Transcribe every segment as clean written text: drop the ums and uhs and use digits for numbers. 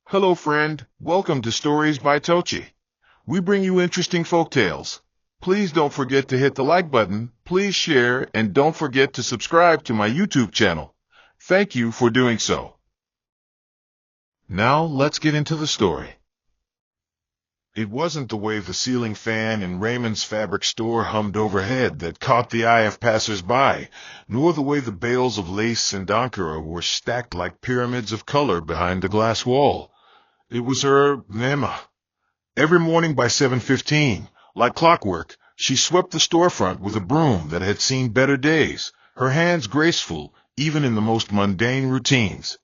Hello friend, welcome to Stories by Tocci. We bring you interesting folk tales. Please don't forget to hit the like button, please share, and don't forget to subscribe to my YouTube channel. Thank you for doing so. Now let's get into the story. It wasn't the way the ceiling fan in Raymond's fabric store hummed overhead that caught the eye of passers-by, nor the way the bales of lace and Ankara were stacked like pyramids of color behind the glass wall. It was her Emma. Every morning by 7:15, like clockwork, she swept the storefront with a broom that had seen better days, her hands graceful even in the most mundane routines.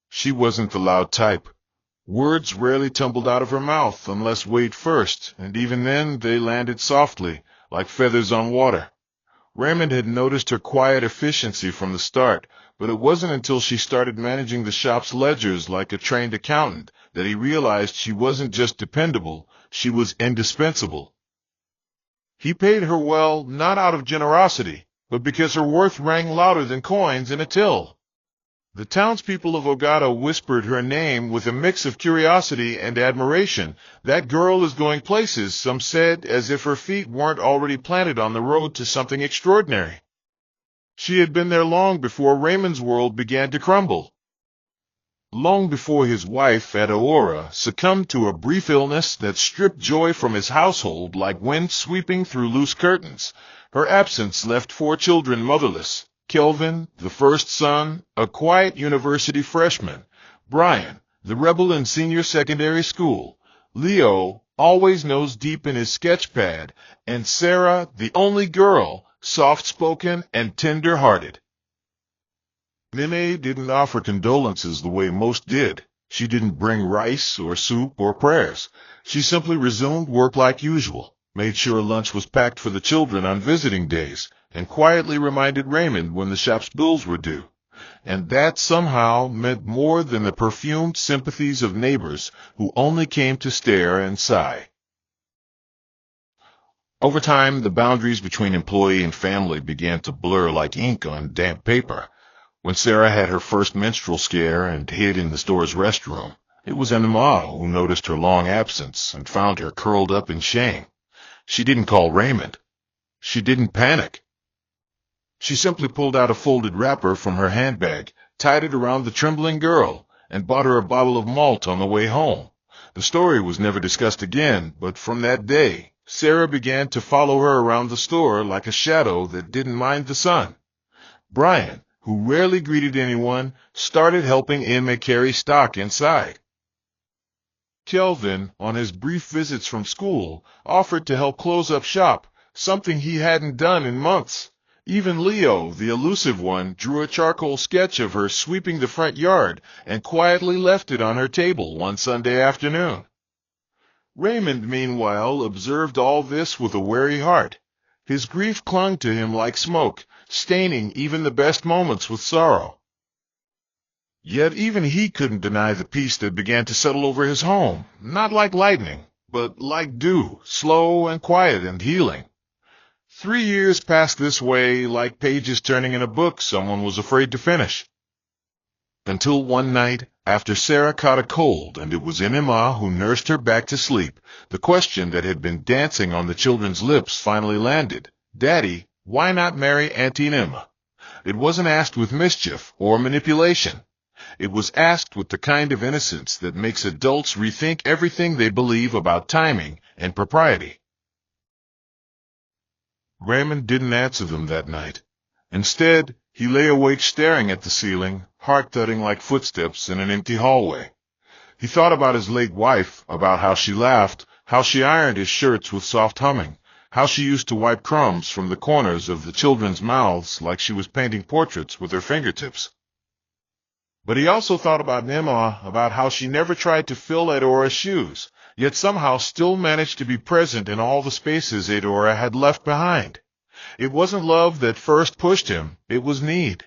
She wasn't the loud type. Words rarely tumbled out of her mouth unless weighed first, and even then they landed softly, like feathers on water. Raymond had noticed her quiet efficiency from the start, but it wasn't until she started managing the shop's ledgers like a trained accountant that he realized she wasn't just dependable, she was indispensable. He paid her well, not out of generosity, but because her worth rang louder than coins in a till. The townspeople of Ogata whispered her name with a mix of curiosity and admiration. That girl is going places, some said, as if her feet weren't already planted on the road to something extraordinary. She had been there long before Raymond's world began to crumble. Long before his wife, Adaora, succumbed to a brief illness that stripped joy from his household like wind sweeping through loose curtains. Her absence left 4 children motherless. Kelvin, the first son, a quiet university freshman. Brian, the rebel in senior secondary school. Leo, always nose deep in his sketch pad. And Sarah, the only girl, soft-spoken and tender-hearted. Nene didn't offer condolences the way most did. She didn't bring rice or soup or prayers. She simply resumed work like usual, made sure lunch was packed for the children on visiting days, and quietly reminded Raymond when the shop's bills were due. And that somehow meant more than the perfumed sympathies of neighbors who only came to stare and sigh. Over time, the boundaries between employee and family began to blur like ink on damp paper. When Sarah had her first menstrual scare and hid in the store's restroom, it was Emma who noticed her long absence and found her curled up in shame. She didn't call Raymond. She didn't panic. She simply pulled out a folded wrapper from her handbag, tied it around the trembling girl, and bought her a bottle of malt on the way home. The story was never discussed again, but from that day, Sarah began to follow her around the store like a shadow that didn't mind the sun. Brian, who rarely greeted anyone, started helping Emma carry stock inside. Kelvin, on his brief visits from school, offered to help close up shop, something he hadn't done in months. Even Leo, the elusive one, drew a charcoal sketch of her sweeping the front yard and quietly left it on her table one Sunday afternoon. Raymond, meanwhile, observed all this with a wary heart. His grief clung to him like smoke, staining even the best moments with sorrow. Yet even he couldn't deny the peace that began to settle over his home, not like lightning, but like dew, slow and quiet and healing. 3 years passed this way, like pages turning in a book someone was afraid to finish. Until one night, after Sarah caught a cold and it was Emma who nursed her back to sleep, the question that had been dancing on the children's lips finally landed. Daddy, why not marry Auntie Emma? It wasn't asked with mischief or manipulation. It was asked with the kind of innocence that makes adults rethink everything they believe about timing and propriety. Raymond didn't answer them that night. Instead, he lay awake staring at the ceiling, heart thudding like footsteps in an empty hallway. He thought about his late wife, about how she laughed, how she ironed his shirts with soft humming, how she used to wipe crumbs from the corners of the children's mouths like she was painting portraits with her fingertips. But he also thought about Emma, about how she never tried to fill Adora's shoes, yet somehow still managed to be present in all the spaces Adora had left behind. It wasn't love that first pushed him, it was need.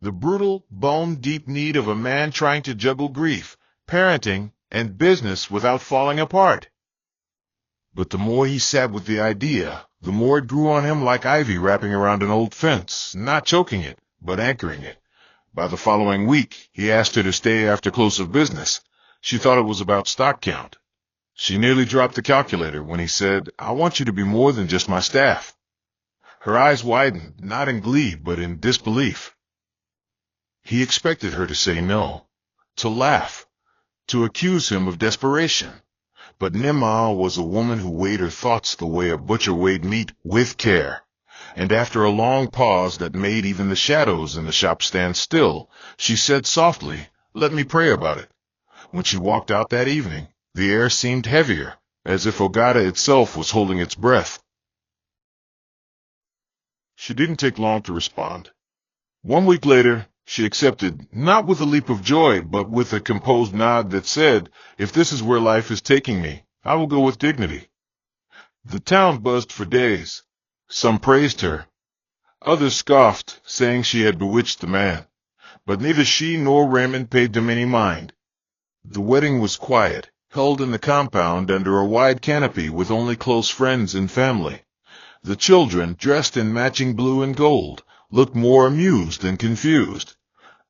The brutal, bone-deep need of a man trying to juggle grief, parenting, and business without falling apart. But the more he sat with the idea, the more it grew on him like ivy wrapping around an old fence, not choking it, but anchoring it. By the following week, he asked her to stay after close of business. She thought it was about stock count. She nearly dropped the calculator when he said, "I want you to be more than just my staff." Her eyes widened, not in glee, but in disbelief. He expected her to say no, to laugh, to accuse him of desperation. But Nima was a woman who weighed her thoughts the way a butcher weighed meat, with care. And after a long pause that made even the shadows in the shop stand still, she said softly, "Let me pray about it." When she walked out that evening, the air seemed heavier, as if Ogata itself was holding its breath. She didn't take long to respond. 1 week later, she accepted, not with a leap of joy, but with a composed nod that said, "If this is where life is taking me, I will go with dignity." The town buzzed for days. Some praised her. Others scoffed, saying she had bewitched the man. But neither she nor Raymond paid them any mind. The wedding was quiet, held in the compound under a wide canopy with only close friends and family. The children, dressed in matching blue and gold, looked more amused than confused.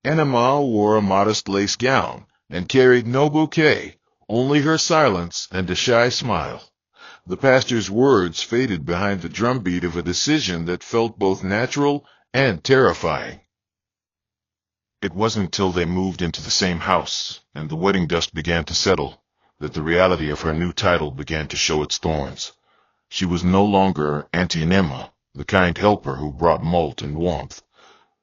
Enema wore a modest lace gown, and carried no bouquet, only her silence and a shy smile. The pastor's words faded behind the drumbeat of a decision that felt both natural and terrifying. It wasn't until they moved into the same house, and the wedding dust began to settle, that the reality of her new title began to show its thorns. She was no longer Auntie Nema, the kind helper who brought malt and warmth.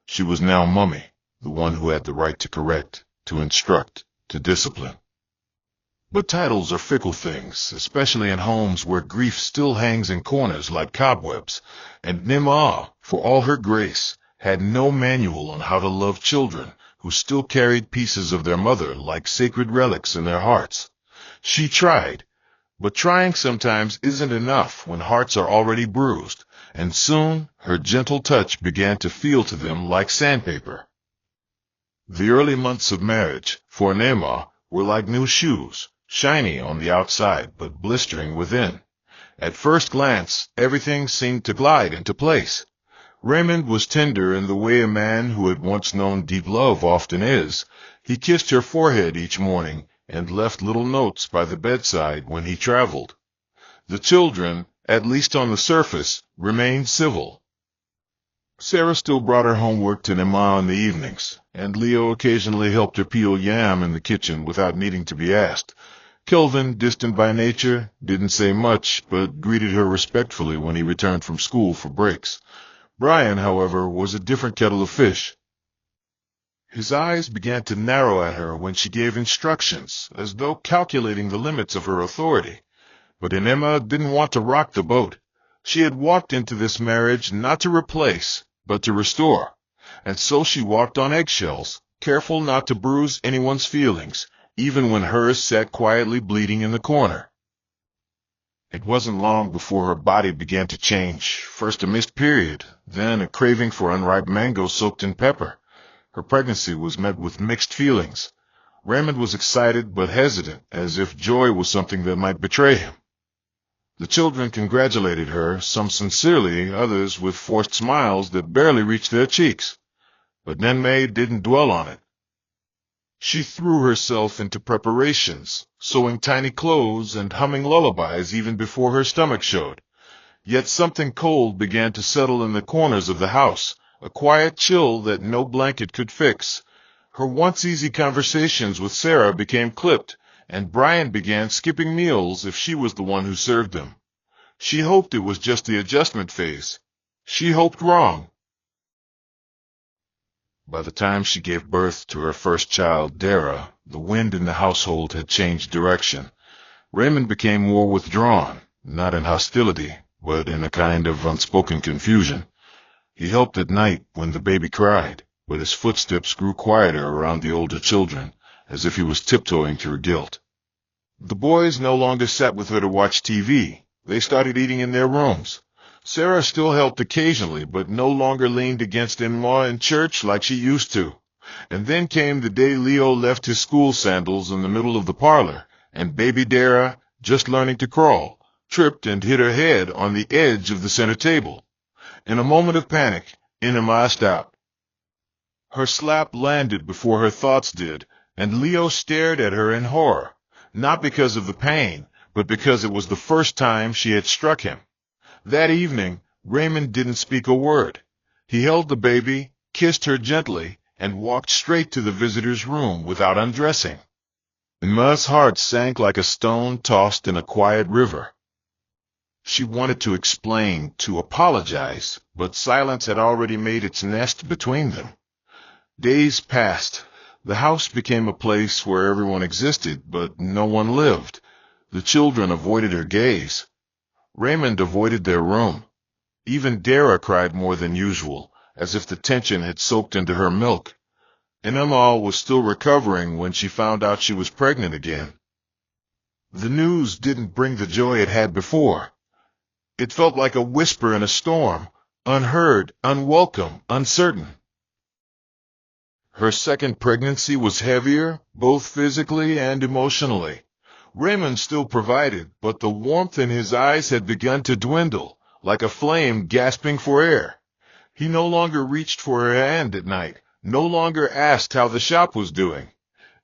She was now Mummy, the one who had the right to correct, to instruct, to discipline. But titles are fickle things, especially in homes where grief still hangs in corners like cobwebs, and Nema, for all her grace, had no manual on how to love children who still carried pieces of their mother like sacred relics in their hearts. She tried, but trying sometimes isn't enough when hearts are already bruised, and soon her gentle touch began to feel to them like sandpaper. The early months of marriage, for Nema, were like new shoes, shiny on the outside but blistering within. At first glance, everything seemed to glide into place. Raymond was tender in the way a man who had once known deep love often is. He kissed her forehead each morning and left little notes by the bedside when he traveled. The children, at least on the surface, remained civil. Sarah still brought her homework to Nema in the evenings, and Leo occasionally helped her peel yam in the kitchen without needing to be asked. Kelvin, distant by nature, didn't say much, but greeted her respectfully when he returned from school for breaks. Brian, however, was a different kettle of fish. His eyes began to narrow at her when she gave instructions, as though calculating the limits of her authority. But Enema didn't want to rock the boat. She had walked into this marriage not to replace, but to restore. And so she walked on eggshells, careful not to bruise anyone's feelings, even when hers sat quietly bleeding in the corner. It wasn't long before her body began to change, first a missed period, then a craving for unripe mango soaked in pepper. Her pregnancy was met with mixed feelings. Raymond was excited but hesitant, as if joy was something that might betray him. The children congratulated her, some sincerely, others with forced smiles that barely reached their cheeks. But Nenmei didn't dwell on it. She threw herself into preparations, sewing tiny clothes and humming lullabies even before her stomach showed. Yet something cold began to settle in the corners of the house, a quiet chill that no blanket could fix. Her once easy conversations with Sarah became clipped, and Brian began skipping meals if she was the one who served them. She hoped it was just the adjustment phase. She hoped wrong. By the time she gave birth to her first child, Dara, the wind in the household had changed direction. Raymond became more withdrawn, not in hostility, but in a kind of unspoken confusion. He helped at night when the baby cried, but his footsteps grew quieter around the older children, as if he was tiptoeing to her guilt. The boys no longer sat with her to watch TV. They started eating in their rooms. Sarah still helped occasionally, but no longer leaned against in-law in church like she used to. And then came the day Leo left his school sandals in the middle of the parlor, and baby Dara, just learning to crawl, tripped and hit her head on the edge of the center table. In a moment of panic, Enema stopped. Her slap landed before her thoughts did, and Leo stared at her in horror, not because of the pain, but because it was the first time she had struck him. That evening, Raymond didn't speak a word. He held the baby, kissed her gently, and walked straight to the visitor's room without undressing. Emma's heart sank like a stone tossed in a quiet river. She wanted to explain, to apologize, but silence had already made its nest between them. Days passed. The house became a place where everyone existed, but no one lived. The children avoided her gaze. Raymond avoided their room. Even Dara cried more than usual, as if the tension had soaked into her milk. And Emma was still recovering when she found out she was pregnant again. The news didn't bring the joy it had before. It felt like a whisper in a storm, unheard, unwelcome, uncertain. Her second pregnancy was heavier, both physically and emotionally. Raymond still provided, but the warmth in his eyes had begun to dwindle, like a flame gasping for air. He no longer reached for her hand at night, no longer asked how the shop was doing.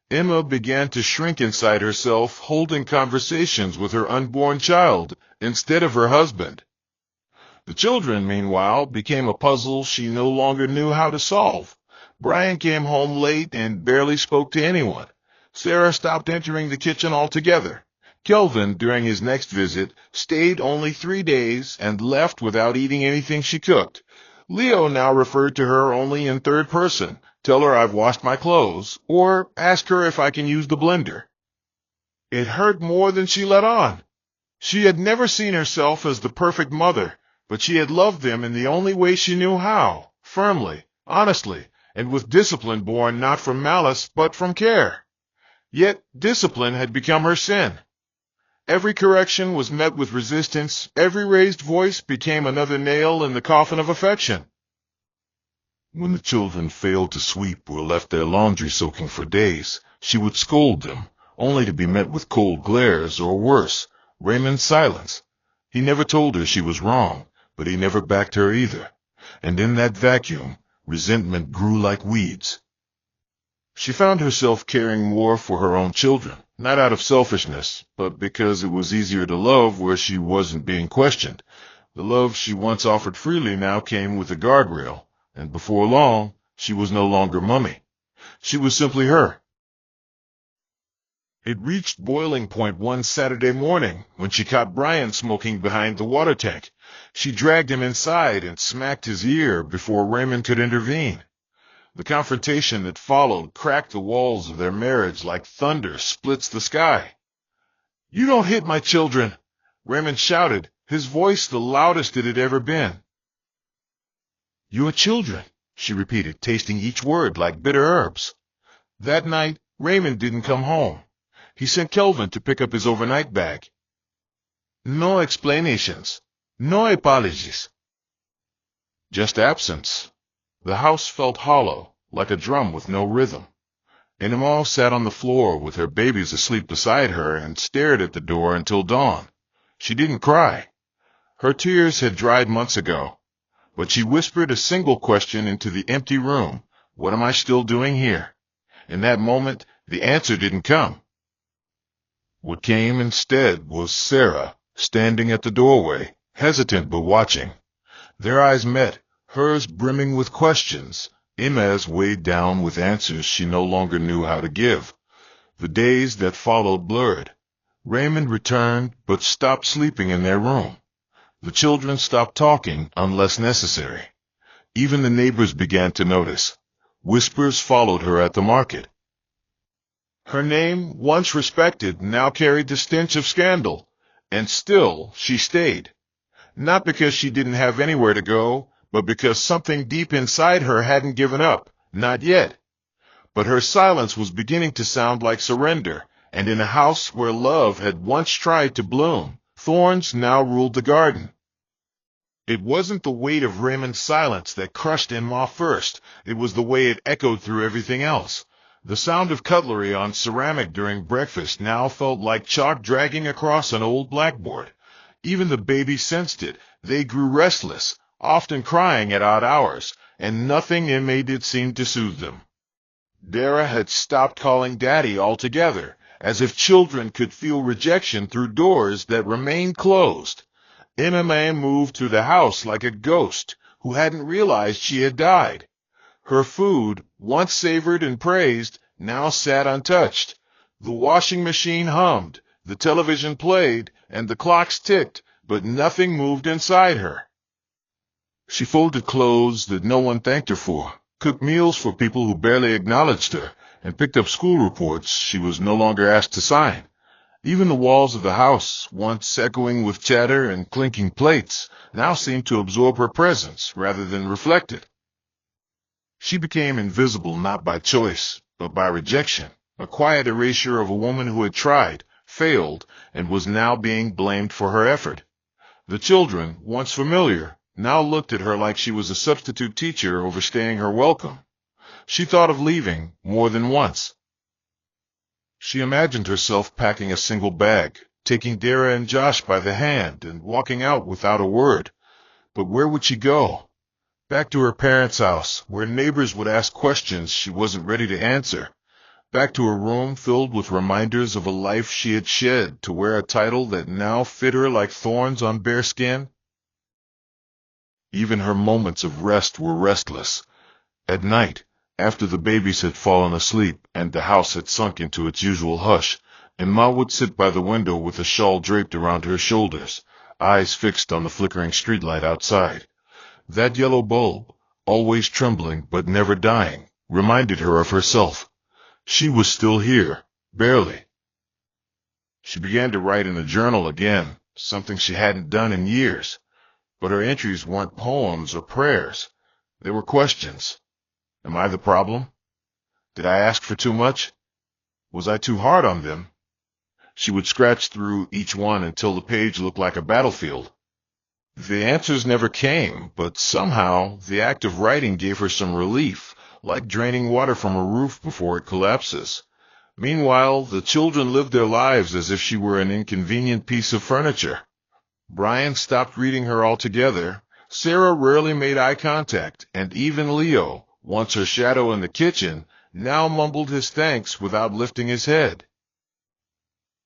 Emma began to shrink inside herself, holding conversations with her unborn child instead of her husband. The children, meanwhile, became a puzzle she no longer knew how to solve. Brian came home late and barely spoke to anyone. Sarah stopped entering the kitchen altogether. Kelvin, during his next visit, stayed only 3 days and left without eating anything she cooked. Leo now referred to her only in third person. Tell her I've washed my clothes, or ask her if I can use the blender. It hurt more than she let on. She had never seen herself as the perfect mother, but she had loved them in the only way she knew how, firmly, honestly, and with discipline born not from malice but from care. Yet discipline had become her sin. Every correction was met with resistance. Every raised voice became another nail in the coffin of affection. When the children failed to sweep or left their laundry soaking for days, she would scold them, only to be met with cold glares or worse, Raymond's silence. He never told her she was wrong, but he never backed her either. And in that vacuum, resentment grew like weeds. She found herself caring more for her own children, not out of selfishness, but because it was easier to love where she wasn't being questioned. The love she once offered freely now came with a guardrail, and before long, she was no longer Mummy. She was simply her. It reached boiling point one Saturday morning when she caught Brian smoking behind the water tank. She dragged him inside and smacked his ear before Raymond could intervene. The confrontation that followed cracked the walls of their marriage like thunder splits the sky. "You don't hit my children!" Raymond shouted, his voice the loudest it had ever been. "Your children," she repeated, tasting each word like bitter herbs. That night, Raymond didn't come home. He sent Kelvin to pick up his overnight bag. No explanations. No apologies. Just absence. The house felt hollow, like a drum with no rhythm. Emma sat on the floor with her babies asleep beside her and stared at the door until dawn. She didn't cry. Her tears had dried months ago. But she whispered a single question into the empty room. What am I still doing here? In that moment, the answer didn't come. What came instead was Sarah, standing at the doorway, hesitant but watching. Their eyes met, hers brimming with questions, Emma's weighed down with answers she no longer knew how to give. The days that followed blurred. Raymond returned, but stopped sleeping in their room. The children stopped talking unless necessary. Even the neighbors began to notice. Whispers followed her at the market. Her name, once respected, now carried the stench of scandal, and still she stayed. Not because she didn't have anywhere to go, but because something deep inside her hadn't given up, not yet. But her silence was beginning to sound like surrender, and in a house where love had once tried to bloom, thorns now ruled the garden. It wasn't the weight of Raymond's silence that crushed Emma first, it was the way it echoed through everything else. The sound of cutlery on ceramic during breakfast now felt like chalk dragging across an old blackboard. Even the babies sensed it. They grew restless, often crying at odd hours, and nothing Emma did seemed to soothe them. Dara had stopped calling Daddy altogether, as if children could feel rejection through doors that remained closed. MMA moved through the house like a ghost who hadn't realized she had died. Her food, once savored and praised, now sat untouched. The washing machine hummed, the television played, and the clocks ticked, but nothing moved inside her. She folded clothes that no one thanked her for, cooked meals for people who barely acknowledged her, and picked up school reports she was no longer asked to sign. Even the walls of the house, once echoing with chatter and clinking plates, now seemed to absorb her presence rather than reflect it. She became invisible not by choice, but by rejection, a quiet erasure of a woman who had tried, failed, and was now being blamed for her effort. The children, once familiar, now looked at her like she was a substitute teacher overstaying her welcome. She thought of leaving more than once. She imagined herself packing a single bag, taking Dara and Josh by the hand and walking out without a word. But where would she go? Back to her parents' house, where neighbors would ask questions she wasn't ready to answer. Back to a room filled with reminders of a life she had shed to wear a title that now fit her like thorns on bare skin. Even her moments of rest were restless. At night, after the babies had fallen asleep and the house had sunk into its usual hush, Emma would sit by the window with a shawl draped around her shoulders, eyes fixed on the flickering streetlight outside. That yellow bulb, always trembling but never dying, reminded her of herself. She was still here, barely. She began to write in a journal again, something she hadn't done in years. But her entries weren't poems or prayers. They were questions. Am I the problem? Did I ask for too much? Was I too hard on them? She would scratch through each one until the page looked like a battlefield. The answers never came, but somehow the act of writing gave her some relief, like draining water from a roof before it collapses. Meanwhile, the children lived their lives as if she were an inconvenient piece of furniture. Brian stopped reading her altogether. Sarah rarely made eye contact, and even Leo, once her shadow in the kitchen, now mumbled his thanks without lifting his head.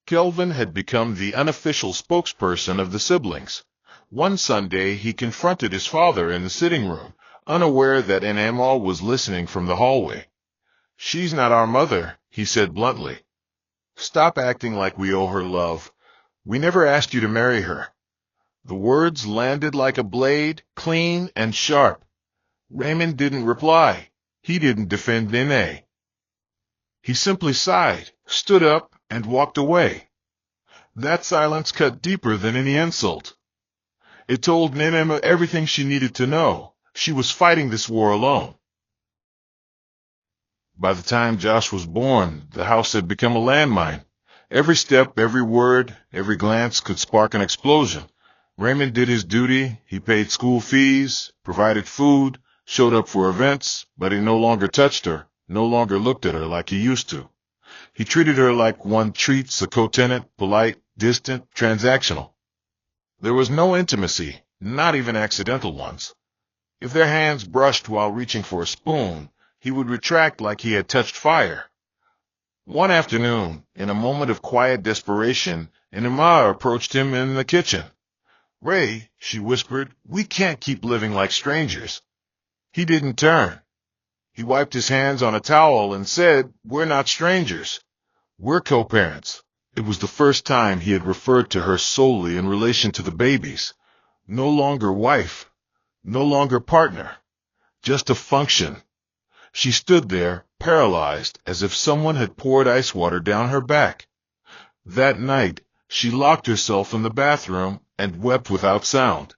Kelvin had become the unofficial spokesperson of the siblings. One Sunday he confronted his father in the sitting room, unaware that Emma was listening from the hallway. "She's not our mother," he said bluntly. "Stop acting like we owe her love. We never asked you to marry her." The words landed like a blade, clean and sharp. Raymond didn't reply. He didn't defend Nene. He simply sighed, stood up, and walked away. That silence cut deeper than any insult. It told Nene everything she needed to know. She was fighting this war alone. By the time Josh was born, the house had become a landmine. Every step, every word, every glance could spark an explosion. Raymond did his duty. He paid school fees, provided food, showed up for events, but he no longer touched her, no longer looked at her like he used to. He treated her like one treats a co-tenant, polite, distant, transactional. There was no intimacy, not even accidental ones. If their hands brushed while reaching for a spoon, he would retract like he had touched fire. One afternoon, in a moment of quiet desperation, Emma approached him in the kitchen. "Ray," she whispered, "we can't keep living like strangers." He didn't turn. He wiped his hands on a towel and said, "We're not strangers. We're co-parents." It was the first time he had referred to her solely in relation to the babies. No longer wife, no longer partner, just a function. She stood there, paralyzed, as if someone had poured ice water down her back. That night, she locked herself in the bathroom and wept without sound.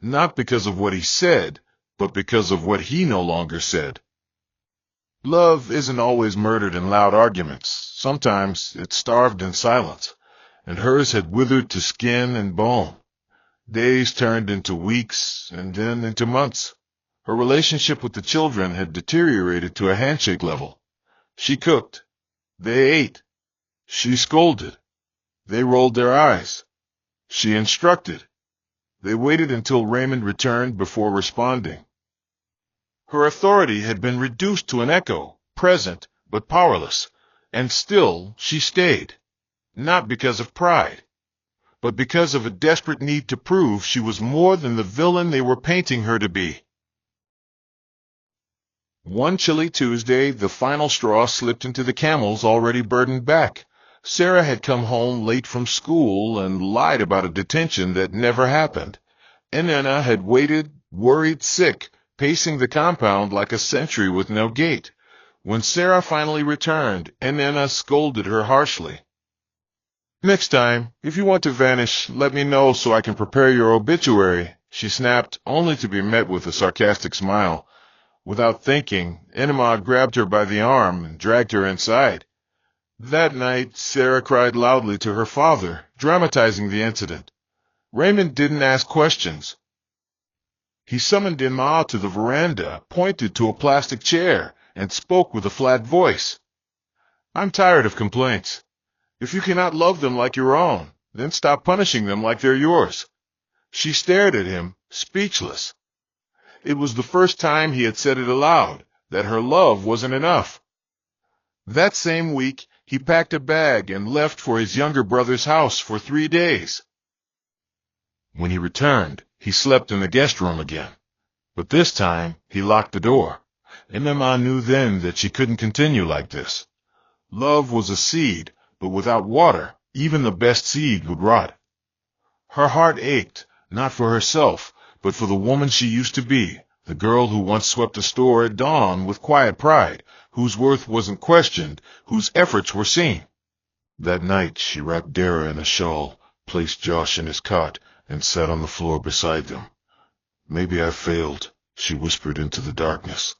Not because of what he said, but because of what he no longer said. Love isn't always murdered in loud arguments. Sometimes it's starved in silence, and hers had withered to skin and bone. Days turned into weeks, and then into months. Her relationship with the children had deteriorated to a handshake level. She cooked. They ate. She scolded. They rolled their eyes. She instructed. They waited until Raymond returned before responding. Her authority had been reduced to an echo, present, but powerless. And still she stayed, not because of pride, but because of a desperate need to prove she was more than the villain they were painting her to be. One chilly Tuesday, the final straw slipped into the camel's already burdened back. Sarah had come home late from school and lied about a detention that never happened. Enena had waited, worried, sick, pacing the compound like a sentry with no gate. When Sarah finally returned, Enena scolded her harshly. "Next time, if you want to vanish, let me know so I can prepare your obituary," she snapped, only to be met with a sarcastic smile. Without thinking, Enema grabbed her by the arm and dragged her inside. That night, Sarah cried loudly to her father, dramatizing the incident. Raymond didn't ask questions. He summoned Enema to the veranda, pointed to a plastic chair, and spoke with a flat voice. "I'm tired of complaints. If you cannot love them like your own, then stop punishing them like they're yours." She stared at him, speechless. It was the first time he had said it aloud, that her love wasn't enough. That same week, he packed a bag and left for his younger brother's house for 3 days. When he returned, he slept in the guest room again. But this time, he locked the door. Enema knew then that she couldn't continue like this. Love was a seed, but without water, even the best seed would rot. Her heart ached, not for herself, but for the woman she used to be, the girl who once swept the store at dawn with quiet pride, whose worth wasn't questioned, whose efforts were seen. That night she wrapped Dara in a shawl, placed Josh in his cot, and sat on the floor beside them. "Maybe I failed," she whispered into the darkness,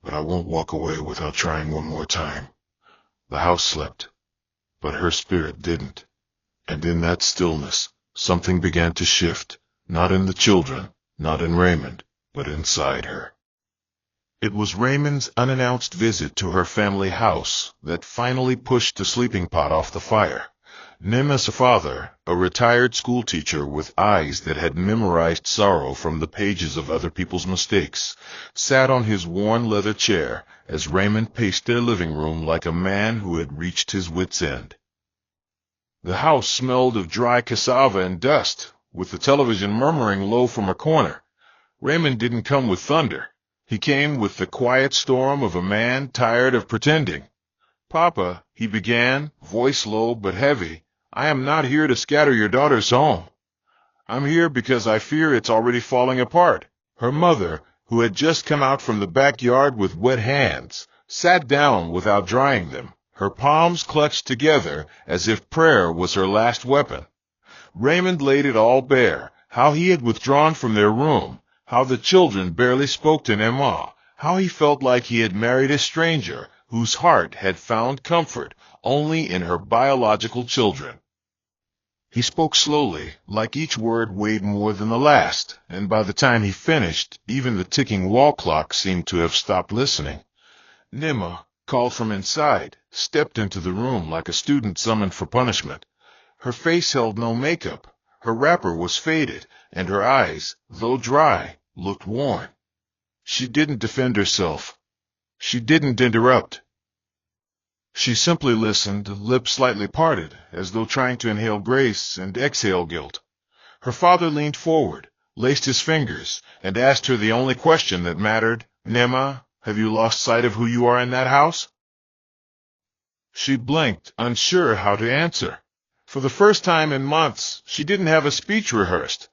"but I won't walk away without trying one more time." The house slept, but her spirit didn't. And in that stillness, something began to shift, not in the children, not in Raymond, but inside her. It was Raymond's unannounced visit to her family house that finally pushed the sleeping pot off the fire. Nema's father, a retired schoolteacher with eyes that had memorized sorrow from the pages of other people's mistakes, sat on his worn leather chair as Raymond paced their living room like a man who had reached his wits' end. The house smelled of dry cassava and dust, with the television murmuring low from a corner. Raymond didn't come with thunder. He came with the quiet storm of a man tired of pretending. "Papa," he began, voice low but heavy, "I am not here to scatter your daughter's home. I'm here because I fear it's already falling apart." Her mother, who had just come out from the backyard with wet hands, sat down without drying them, her palms clutched together as if prayer was her last weapon. Raymond laid it all bare, how he had withdrawn from their room, how the children barely spoke to Nema, how he felt like he had married a stranger whose heart had found comfort only in her biological children. He spoke slowly, like each word weighed more than the last, and by the time he finished, even the ticking wall clock seemed to have stopped listening. Nema, called from inside, stepped into the room like a student summoned for punishment. Her face held no makeup, her wrapper was faded, and her eyes, though dry, looked worn. She didn't defend herself. She didn't interrupt. She simply listened, lips slightly parted, as though trying to inhale grace and exhale guilt. Her father leaned forward, laced his fingers, and asked her the only question that mattered. "Nema, have you lost sight of who you are in that house?" She blinked, unsure how to answer. For the first time in months, she didn't have a speech rehearsed.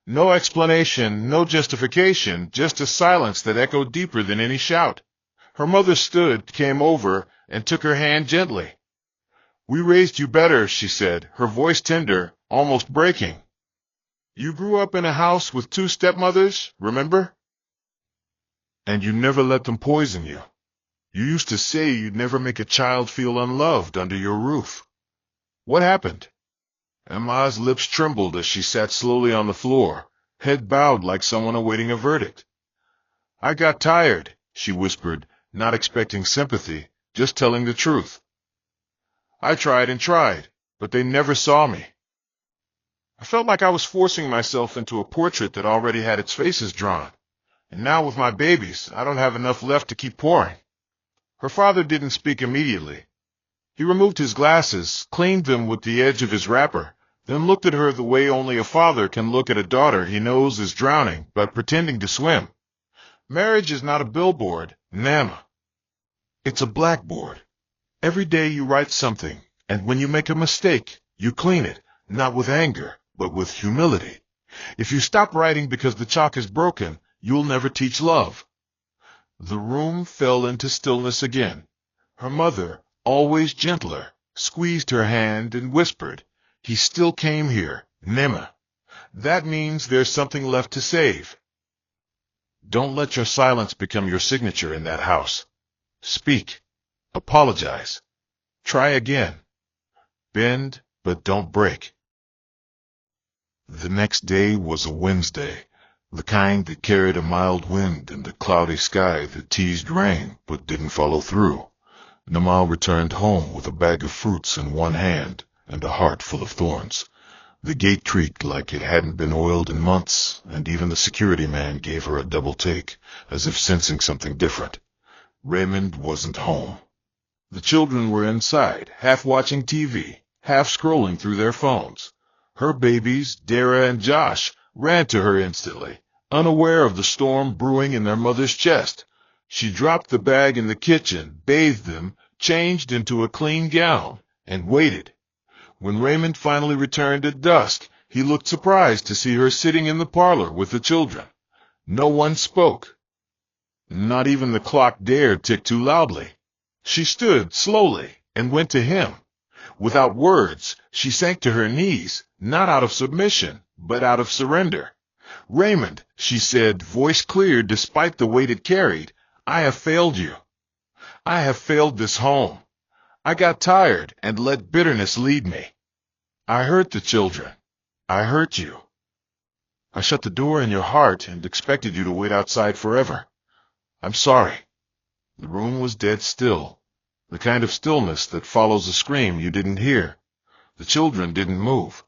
No explanation, no justification, just a silence that echoed deeper than any shout. Her mother stood, came over, and took her hand gently. "We raised you better," she said, her voice tender, almost breaking. "You grew up in a house with 2 stepmothers, remember? And you never let them poison you. You used to say you'd never make a child feel unloved under your roof. What happened?" Emma's lips trembled as she sat slowly on the floor, head bowed like someone awaiting a verdict. "I got tired," she whispered, not expecting sympathy, just telling the truth. "I tried and tried, but they never saw me. I felt like I was forcing myself into a portrait that already had its faces drawn. And now with my babies, I don't have enough left to keep pouring." Her father didn't speak immediately. He removed his glasses, cleaned them with the edge of his wrapper, then looked at her the way only a father can look at a daughter he knows is drowning but pretending to swim. Marriage is not a billboard, Nana. It's a blackboard. Every day you write something, and when you make a mistake, you clean it, not with anger, but with humility. If you stop writing because the chalk is broken, you'll never teach love. The room fell into stillness again. Her mother, always gentler, squeezed her hand and whispered, "He still came here, Nema. That means there's something left to save. Don't let your silence become your signature in that house. Speak. Apologize. Try again. Bend, but don't break." The next day was a Wednesday, the kind that carried a mild wind and a cloudy sky that teased rain but didn't follow through. Namal returned home with a bag of fruits in one hand and a heart full of thorns. The gate creaked like it hadn't been oiled in months, and even the security man gave her a double take, as if sensing something different. Raymond wasn't home. The children were inside, half watching TV, half scrolling through their phones. Her babies, Dara and Josh, ran to her instantly, unaware of the storm brewing in their mother's chest. She dropped the bag in the kitchen, bathed them, changed into a clean gown, and waited. When Raymond finally returned at dusk, he looked surprised to see her sitting in the parlor with the children. No one spoke. Not even the clock dared tick too loudly. She stood slowly and went to him. Without words, she sank to her knees, not out of submission, but out of surrender. "Raymond," she said, voice clear despite the weight it carried, "I have failed you. I have failed this home. I got tired and let bitterness lead me. I hurt the children. I hurt you. I shut the door in your heart and expected you to wait outside forever. I'm sorry." The room was dead still, the kind of stillness that follows a scream you didn't hear. The children didn't move.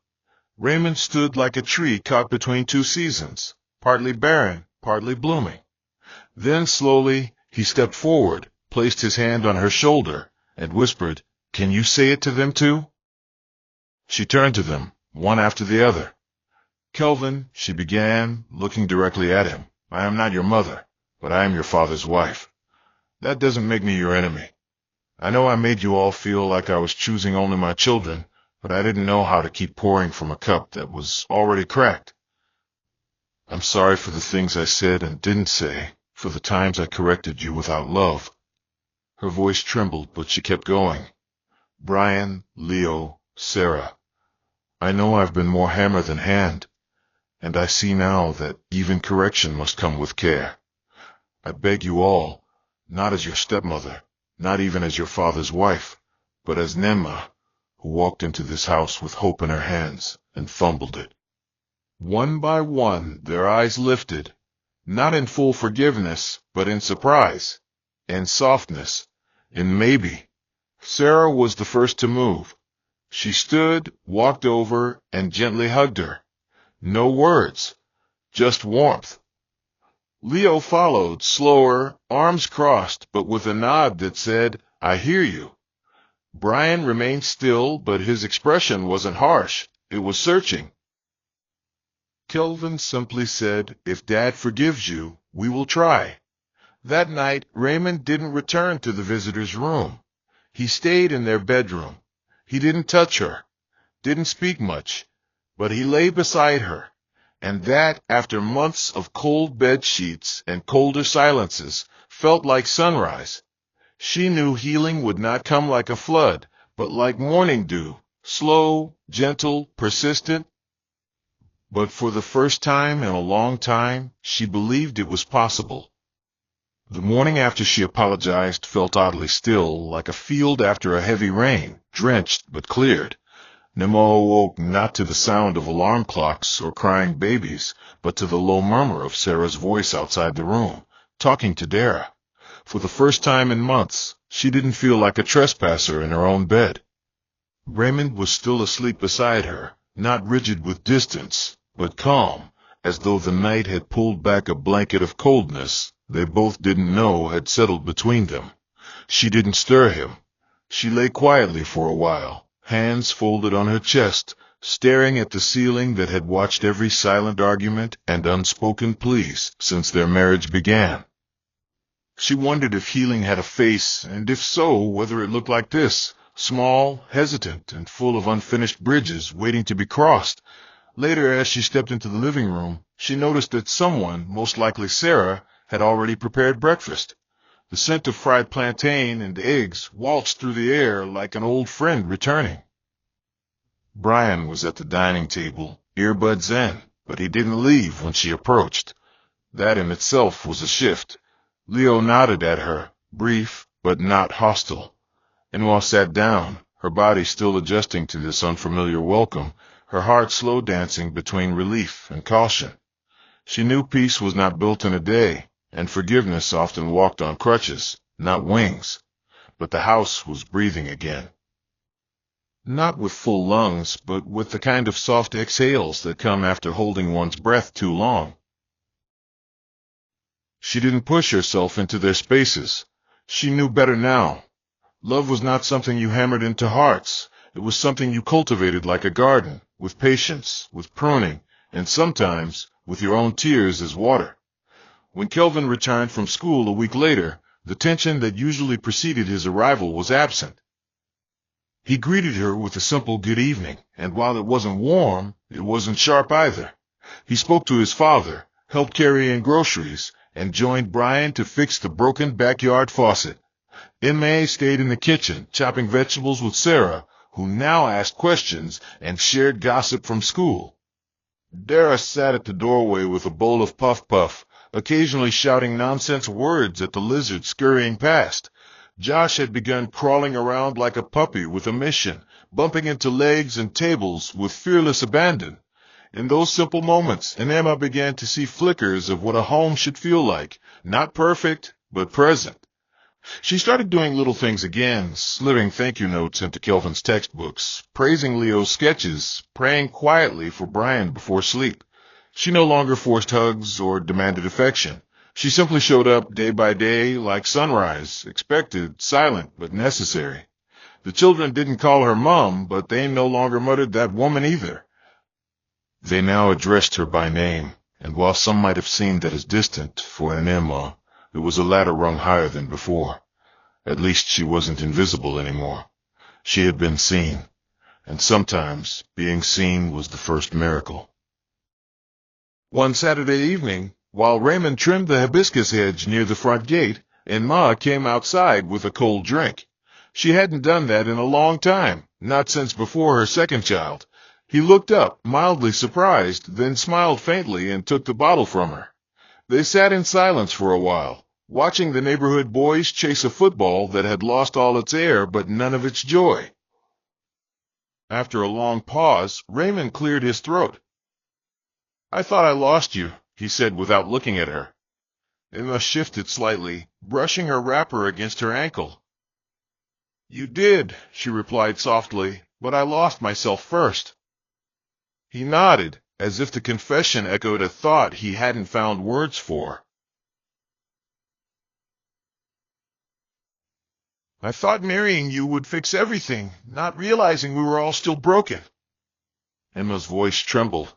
Raymond stood like a tree caught between two seasons, partly barren, partly blooming. Then slowly he stepped forward, placed his hand on her shoulder, and whispered, "Can you say it to them too?" She turned to them, one after the other. "Kelvin," she began, looking directly at him, "I am not your mother, but I am your father's wife. That doesn't make me your enemy. I know I made you all feel like I was choosing only my children, but I didn't know how to keep pouring from a cup that was already cracked. I'm sorry for the things I said and didn't say, for the times I corrected you without love." Her voice trembled, but she kept going. "Brian, Leo, Sarah, I know I've been more hammer than hand, and I see now that even correction must come with care. I beg you all, not as your stepmother, not even as your father's wife, but as Nema, who walked into this house with hope in her hands and fumbled it." One by one, their eyes lifted, not in full forgiveness, but in surprise, in softness, in maybe. Sarah was the first to move. She stood, walked over, and gently hugged her. No words, just warmth. Leo followed, slower, arms crossed, but with a nod that said, "I hear you." Brian remained still, but his expression wasn't harsh. It was searching. Kelvin simply said, "If Dad forgives you, we will try." That night, Raymond didn't return to the visitor's room. He stayed in their bedroom. He didn't touch her, didn't speak much, but he lay beside her, and that, after months of cold bed sheets and colder silences, felt like sunrise. She knew healing would not come like a flood, but like morning dew, slow, gentle, persistent. But for the first time in a long time, she believed it was possible. The morning after she apologized felt oddly still, like a field after a heavy rain, drenched but cleared. Nemo awoke not to the sound of alarm clocks or crying babies, but to the low murmur of Sarah's voice outside the room, talking to Dara. For the first time in months, she didn't feel like a trespasser in her own bed. Raymond was still asleep beside her, not rigid with distance, but calm, as though the night had pulled back a blanket of coldness they both didn't know had settled between them. She didn't stir him. She lay quietly for a while, hands folded on her chest, staring at the ceiling that had watched every silent argument and unspoken pleas since their marriage began. She wondered if healing had a face, and if so, whether it looked like this, small, hesitant, and full of unfinished bridges waiting to be crossed. Later, as she stepped into the living room, she noticed that someone, most likely Sarah, had already prepared breakfast. The scent of fried plantain and eggs waltzed through the air like an old friend returning. Brian was at the dining table, earbuds in, but he didn't leave when she approached. That in itself was a shift. Leo nodded at her, brief but not hostile. Enwa sat down, her body still adjusting to this unfamiliar welcome, her heart slow dancing between relief and caution. She knew peace was not built in a day, and forgiveness often walked on crutches, not wings. But the house was breathing again. Not with full lungs, but with the kind of soft exhales that come after holding one's breath too long. She didn't push herself into their spaces. She knew better now. Love was not something you hammered into hearts. It was something you cultivated like a garden, with patience, with pruning, and sometimes with your own tears as water. When Kelvin returned from school a week later, the tension that usually preceded his arrival was absent. He greeted her with a simple good evening, and while it wasn't warm, it wasn't sharp either. He spoke to his father, helped carry in groceries, and joined Brian to fix the broken backyard faucet. May stayed in the kitchen, chopping vegetables with Sarah, who now asked questions and shared gossip from school. Dara sat at the doorway with a bowl of puff-puff, occasionally shouting nonsense words at the lizard scurrying past. Josh had begun crawling around like a puppy with a mission, bumping into legs and tables with fearless abandon. In those simple moments, Emma began to see flickers of what a home should feel like, not perfect, but present. She started doing little things again, slitting thank you notes into Kelvin's textbooks, praising Leo's sketches, praying quietly for Brian before sleep. She no longer forced hugs or demanded affection. She simply showed up day by day like sunrise, expected, silent, but necessary. The children didn't call her Mom, but they no longer muttered that woman either. They now addressed her by name, and while some might have seen that as distant for an Emma, it was a ladder rung higher than before. At least she wasn't invisible anymore. She had been seen, and sometimes being seen was the first miracle. One Saturday evening, while Raymond trimmed the hibiscus hedge near the front gate, Emma came outside with a cold drink. She hadn't done that in a long time, not since before her second child. He looked up, mildly surprised, then smiled faintly and took the bottle from her. They sat in silence for a while, watching the neighborhood boys chase a football that had lost all its air but none of its joy. After a long pause, Raymond cleared his throat. "I thought I lost you," he said without looking at her. Emma shifted slightly, brushing her wrapper against her ankle. "You did," she replied softly, "but I lost myself first." He nodded, as if the confession echoed a thought he hadn't found words for. "I thought marrying you would fix everything, not realizing we were all still broken." Emma's voice trembled.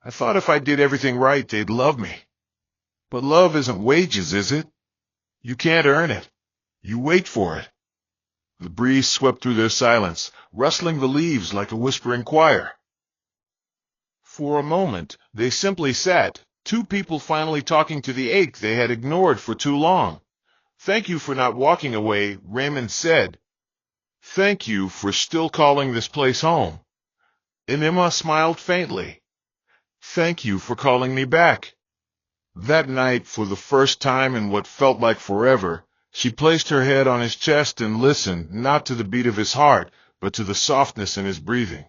"I thought if I did everything right, they'd love me. But love isn't wages, is it? You can't earn it. You wait for it." The breeze swept through their silence, rustling the leaves like a whispering choir. For a moment, they simply sat, two people finally talking to the ache they had ignored for too long. "Thank you for not walking away," Raymond said. "Thank you for still calling this place home." And Emma smiled faintly. "Thank you for calling me back." That night, for the first time in what felt like forever, she placed her head on his chest and listened, not to the beat of his heart, but to the softness in his breathing.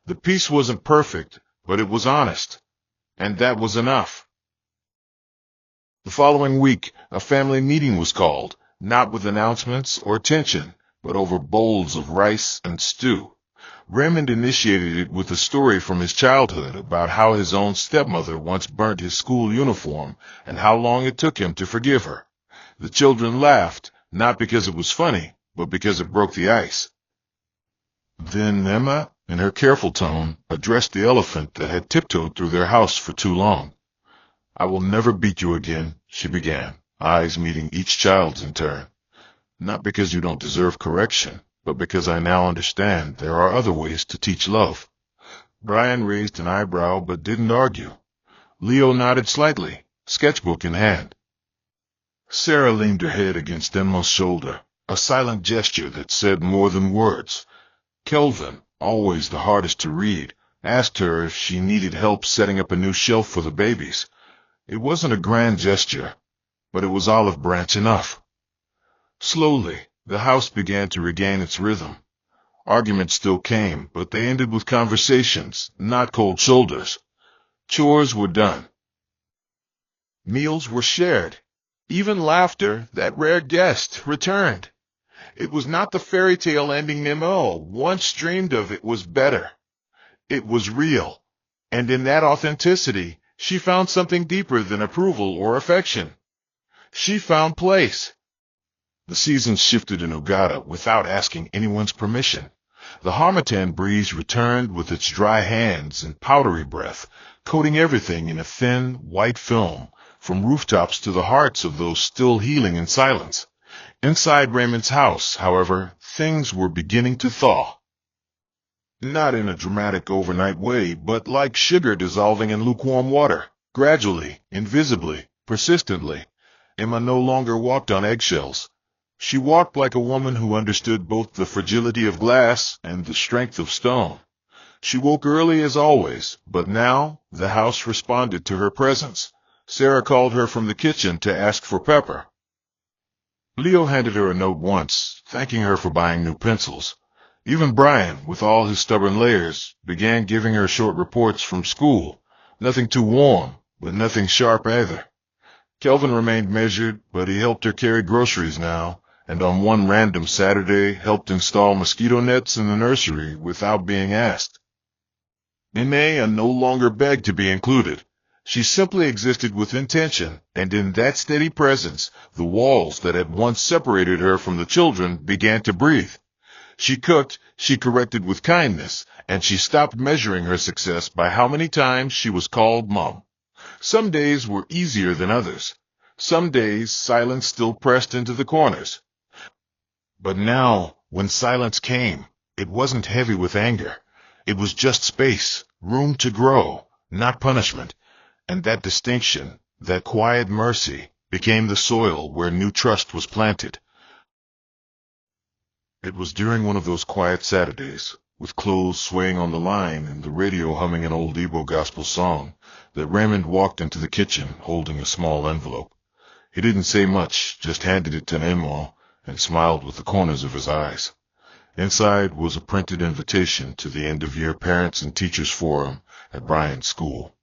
The peace wasn't perfect, but it was honest, and that was enough. The following week, a family meeting was called, not with announcements or tension, but over bowls of rice and stew. Raymond initiated it with a story from his childhood about how his own stepmother once burnt his school uniform and how long it took him to forgive her. The children laughed, not because it was funny, but because it broke the ice. Then Emma, in her careful tone, addressed the elephant that had tiptoed through their house for too long. "I will never beat you again," she began, eyes meeting each child's in turn. "Not because you don't deserve correction, but because I now understand there are other ways to teach love." Brian raised an eyebrow but didn't argue. Leo nodded slightly, sketchbook in hand. Sarah leaned her head against Emma's shoulder, a silent gesture that said more than words. Kelvin, always the hardest to read, asked her if she needed help setting up a new shelf for the babies. It wasn't a grand gesture, but it was olive branch enough. Slowly, the house began to regain its rhythm. Arguments still came, but they ended with conversations, not cold shoulders. Chores were done. Meals were shared. Even laughter, that rare guest, returned. It was not the fairy tale ending Nemo once dreamed of. It was better. It was real. And in that authenticity, she found something deeper than approval or affection. She found place. The seasons shifted in Uganda without asking anyone's permission. The harmattan breeze returned with its dry hands and powdery breath, coating everything in a thin, white film, from rooftops to the hearts of those still healing in silence. Inside Raymond's house, however, things were beginning to thaw. Not in a dramatic overnight way, but like sugar dissolving in lukewarm water, gradually, invisibly, persistently. Emma no longer walked on eggshells. She walked like a woman who understood both the fragility of glass and the strength of stone. She woke early as always, but now the house responded to her presence. Sarah called her from the kitchen to ask for pepper. Leo handed her a note once, thanking her for buying new pencils. Even Brian, with all his stubborn layers, began giving her short reports from school. Nothing too warm, but nothing sharp either. Kelvin remained measured, but he helped her carry groceries now, and on one random Saturday helped install mosquito nets in the nursery without being asked. Emma no longer begged to be included. She simply existed with intention, and in that steady presence, the walls that had once separated her from the children began to breathe. She cooked, she corrected with kindness, and she stopped measuring her success by how many times she was called Mom. Some days were easier than others. Some days silence still pressed into the corners. But now, when silence came, it wasn't heavy with anger. It was just space, room to grow, not punishment. And that distinction, that quiet mercy, became the soil where new trust was planted. It was during one of those quiet Saturdays, with clothes swaying on the line and the radio humming an old Igbo gospel song, that Raymond walked into the kitchen holding a small envelope. He didn't say much, just handed it to Nemo and smiled with the corners of his eyes. Inside was a printed invitation to the end-of-year Parents and Teachers Forum at Brian's school.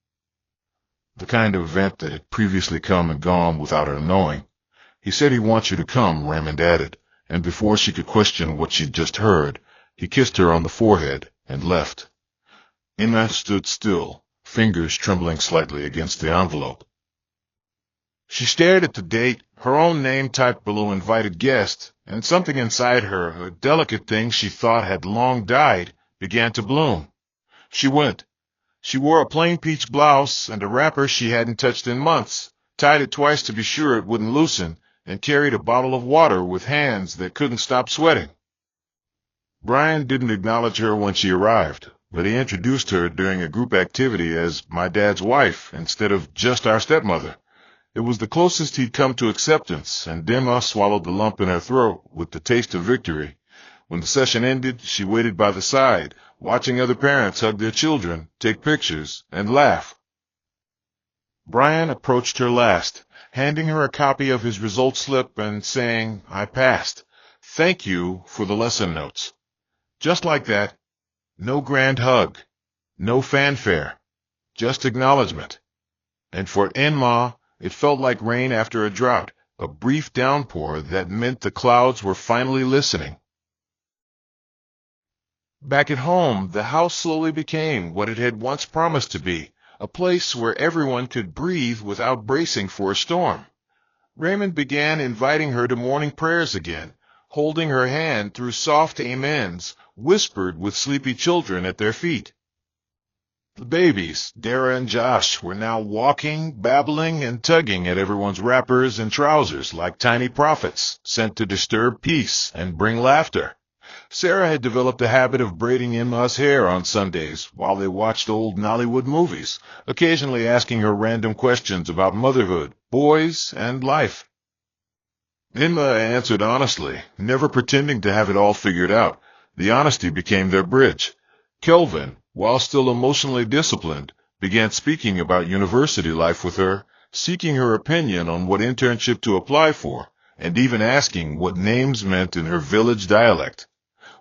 The kind of event that had previously come and gone without her knowing. "He said he wants you to come," Raymond added, and before she could question what she'd just heard, he kissed her on the forehead and left. Emma stood still, fingers trembling slightly against the envelope. She stared at the date, her own name typed below invited guest, and something inside her, a delicate thing she thought had long died, began to bloom. She went. She wore a plain peach blouse and a wrapper she hadn't touched in months, tied it twice to be sure it wouldn't loosen, and carried a bottle of water with hands that couldn't stop sweating. Brian didn't acknowledge her when she arrived, but he introduced her during a group activity as my dad's wife instead of just our stepmother. It was the closest he'd come to acceptance, and Emma swallowed the lump in her throat with the taste of victory. When the session ended, she waited by the side, watching other parents hug their children, take pictures, and laugh. Brian approached her last, handing her a copy of his result slip and saying, "I passed. Thank you for the lesson notes." Just like that. No grand hug. No fanfare. Just acknowledgement. And for Enma, it felt like rain after a drought, a brief downpour that meant the clouds were finally listening. Back at home, the house slowly became what it had once promised to be, a place where everyone could breathe without bracing for a storm. Raymond began inviting her to morning prayers again, holding her hand through soft amens, whispered with sleepy children at their feet. The babies, Dara and Josh, were now walking, babbling, and tugging at everyone's wrappers and trousers like tiny prophets sent to disturb peace and bring laughter. Sarah had developed a habit of braiding Emma's hair on Sundays while they watched old Nollywood movies, occasionally asking her random questions about motherhood, boys, and life. Emma answered honestly, never pretending to have it all figured out. The honesty became their bridge. Kelvin, while still emotionally disciplined, began speaking about university life with her, seeking her opinion on what internship to apply for, and even asking what names meant in her village dialect.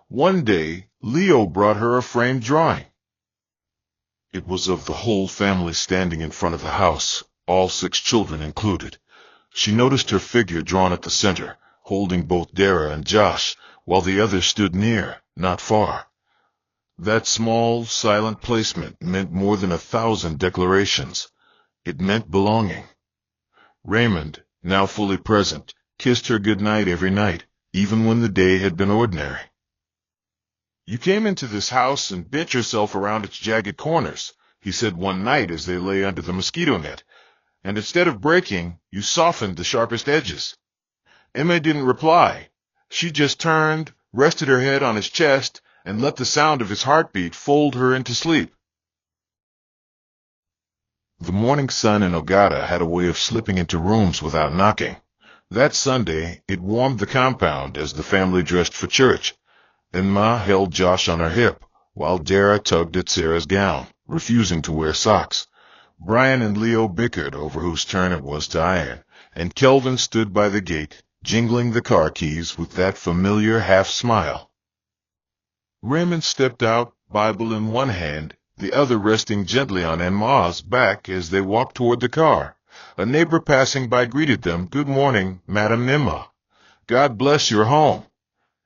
One day, Leo brought her a framed drawing. It was of the whole family standing in front of the house, all 6 children included. She noticed her figure drawn at the center, holding both Dara and Josh, while the others stood near, not far. That small, silent placement meant more than 1,000 declarations. It meant belonging. Raymond, now fully present, kissed her good night every night, even when the day had been ordinary. "You came into this house and bent yourself around its jagged corners," he said one night as they lay under the mosquito net, "and instead of breaking, you softened the sharpest edges." Emma didn't reply. She just turned, rested her head on his chest, and let the sound of his heartbeat fold her into sleep. The morning sun in Ogata had a way of slipping into rooms without knocking. That Sunday, it warmed the compound as the family dressed for church. Emma held Josh on her hip, while Dara tugged at Sarah's gown, refusing to wear socks. Brian and Leo bickered over whose turn it was to iron, and Kelvin stood by the gate, jingling the car keys with that familiar half-smile. Raymond stepped out, Bible in one hand, the other resting gently on Emma's back as they walked toward the car. A neighbor passing by greeted them, "Good morning, Madam Emma. God bless your home."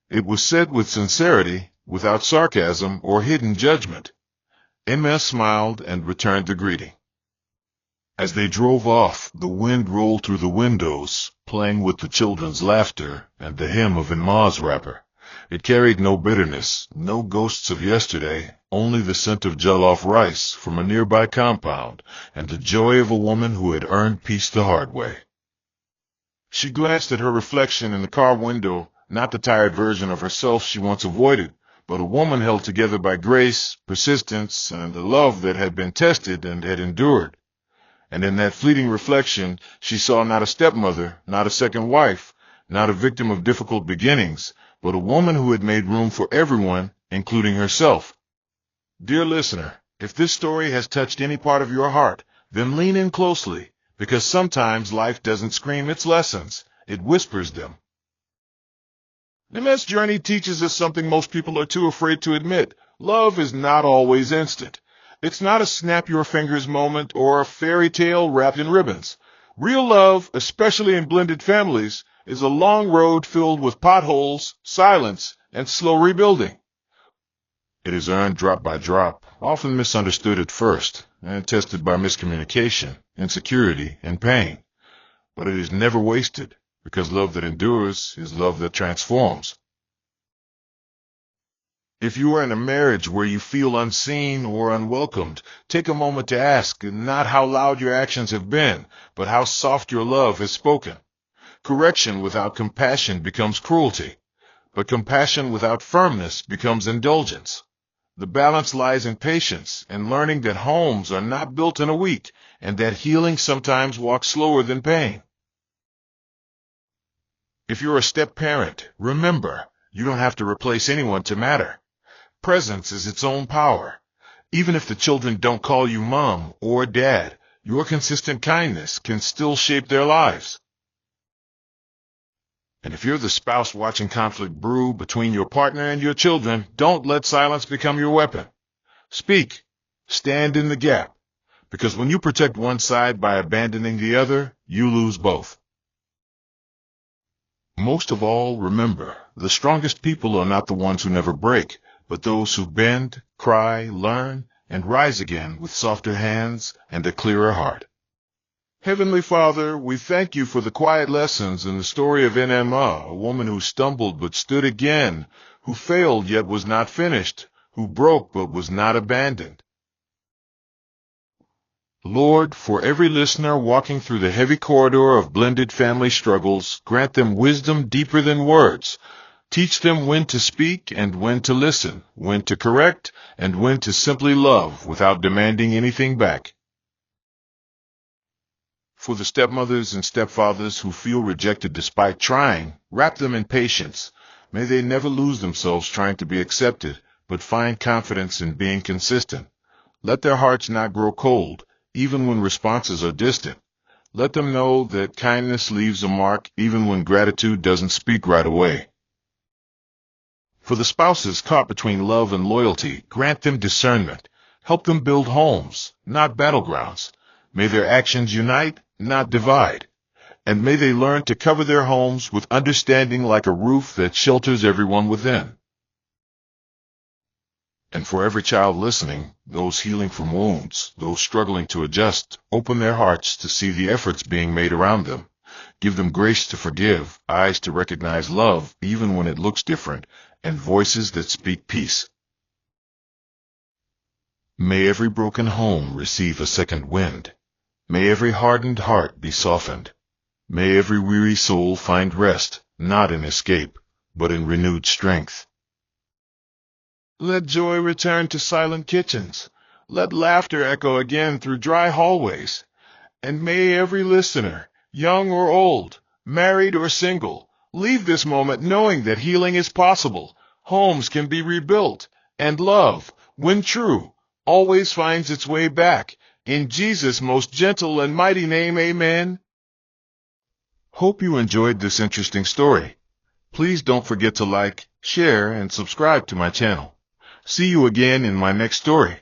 It was said with sincerity, without sarcasm or hidden judgment. Emma smiled and returned the greeting. As they drove off, the wind rolled through the windows, playing with the children's laughter and the hem of Emma's wrapper. It carried no bitterness, no ghosts of yesterday, only the scent of jollof rice from a nearby compound and the joy of a woman who had earned peace the hard way. She glanced at her reflection in the car window, not the tired version of herself she once avoided, but a woman held together by grace, persistence, and a love that had been tested and had endured. And in that fleeting reflection, she saw not a stepmother, not a second wife, not a victim of difficult beginnings, but a woman who had made room for everyone, including herself. Dear listener, if this story has touched any part of your heart, then lean in closely, because sometimes life doesn't scream its lessons, it whispers them. Emma's journey teaches us something most people are too afraid to admit. Love is not always instant. It's not a snap-your-fingers moment or a fairy tale wrapped in ribbons. Real love, especially in blended families, is a long road filled with potholes, silence, and slow rebuilding. It is earned drop by drop, often misunderstood at first, and tested by miscommunication, insecurity, and pain. But it is never wasted, because love that endures is love that transforms. If you are in a marriage where you feel unseen or unwelcomed, take a moment to ask not how loud your actions have been, but how soft your love has spoken. Correction without compassion becomes cruelty, but compassion without firmness becomes indulgence. The balance lies in patience and learning that homes are not built in a week and that healing sometimes walks slower than pain. If you're a step-parent, remember, you don't have to replace anyone to matter. Presence is its own power. Even if the children don't call you mom or dad, your consistent kindness can still shape their lives. And if you're the spouse watching conflict brew between your partner and your children, don't let silence become your weapon. Speak. Stand in the gap. Because when you protect one side by abandoning the other, you lose both. Most of all, remember, the strongest people are not the ones who never break, but those who bend, cry, learn, and rise again with softer hands and a clearer heart. Heavenly Father, we thank you for the quiet lessons in the story of Enema, a woman who stumbled but stood again, who failed yet was not finished, who broke but was not abandoned. Lord, for every listener walking through the heavy corridor of blended family struggles, grant them wisdom deeper than words. Teach them when to speak and when to listen, when to correct and when to simply love without demanding anything back. For the stepmothers and stepfathers who feel rejected despite trying, wrap them in patience. May they never lose themselves trying to be accepted, but find confidence in being consistent. Let their hearts not grow cold, even when responses are distant. Let them know that kindness leaves a mark even when gratitude doesn't speak right away. For the spouses caught between love and loyalty, grant them discernment. Help them build homes, not battlegrounds. May their actions unite, not divide. And may they learn to cover their homes with understanding like a roof that shelters everyone within. And for every child listening, those healing from wounds, those struggling to adjust, open their hearts to see the efforts being made around them. Give them grace to forgive, eyes to recognize love even when it looks different, and voices that speak peace. May every broken home receive a second wind. May every hardened heart be softened. May every weary soul find rest, not in escape, but in renewed strength. Let joy return to silent kitchens. Let laughter echo again through dry hallways. And may every listener, young or old, married or single, leave this moment knowing that healing is possible, homes can be rebuilt, and love, when true, always finds its way back. In Jesus' most gentle and mighty name, amen. Hope you enjoyed this interesting story. Please don't forget to like, share, and subscribe to my channel. See you again in my next story.